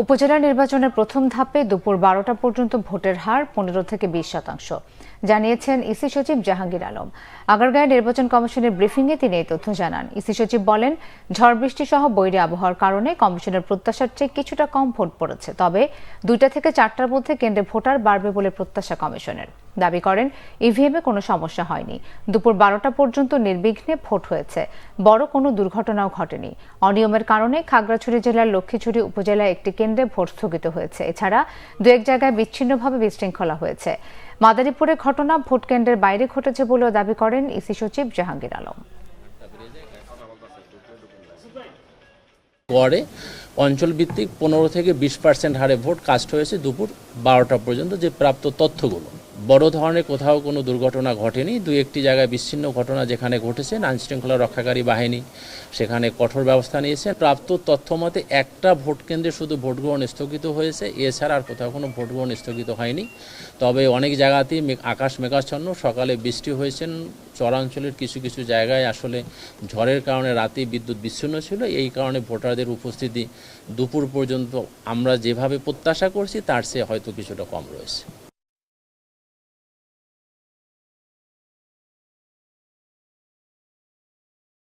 উপজেলা নির্বাচনের প্রথম ধাপে দুপুর 12টা পর্যন্ত ভোটের হার 15 থেকে 20% জানিয়েছেন ইসি সচিব জাহাঙ্গীর আলম। আগারগাঁও নির্বাচন কমিশনের ব্রিফিংয়ে তিনি এই তথ্য জানান। ইসি সচিব বলেন, ঝড় বৃষ্টি সহ বৈরী আবহাওয়ার কারণে কমিশনের প্রত্যাশার চেয়ে কিছুটা কম ভোট পড়েছে, তবে 2টা থেকে 4টার মধ্যে কেন্দ্রে ভোটার বাড়বে বলে প্রত্যাশা কমিশনের। দাবি করেন, ইভিএমে কোনো সমস্যা হয়নি, দুপুর 12টা পর্যন্ত নির্বিঘ্নে ভোট হয়েছে, বড় কোনো দুর্ঘটনাও ঘটেনি। অনিয়মের কারণে খাগড়াছড়ি জেলার লক্ষ্মীছড়ি উপজেলায় একটি কেন্দ্রে ভোট স্থগিত হয়েছে। এছাড়া 2-1 জায়গায় বিচ্ছিন্নভাবে বিশৃঙ্খলা হয়েছে। মাদারীপুরের ঘটনা ভোট কেন্দ্রের বাইরে ঘটেছে বলেও দাবি করেন ইসি সচিব জাহাঙ্গীর আলম। পরে অঞ্চলভিত্তিক 15 থেকে 20% হারে ভোট কাস্ট হয়েছে দুপুর 12টা পর্যন্ত। যে প্রাপ্ত তথ্যগুলো, বড় ধরনের কোথাও কোনো দুর্ঘটনা ঘটেনি। 2-1টি জায়গায় বিচ্ছিন্ন ঘটনা যেখানে ঘটেছে, আইনশৃঙ্খলা রক্ষাকারী বাহিনী সেখানে কঠোর ব্যবস্থা নিয়েছে। প্রাপ্ত তথ্য মতে একটা ভোট কেন্দ্রে শুধু ভোট গ্রহণ স্থগিত হয়েছে, এছাড়া আর কোথাও কোনো ভোট গ্রহণ স্থগিত হয়নি। তবে অনেক জায়গাতেই আকাশ মেঘাচ্ছন্ন, সকালে বৃষ্টি হয়েছেন। চরাঞ্চলের কিছু কিছু জায়গায় আসলে ঝড়ের কারণে রাতেই বিদ্যুৎ বিচ্ছিন্ন ছিল। এই কারণে ভোটারদের উপস্থিতি দুপুর পর্যন্ত আমরা যেভাবে প্রত্যাশা করছি তার চেয়ে হয়তো কিছুটা কম রয়েছে।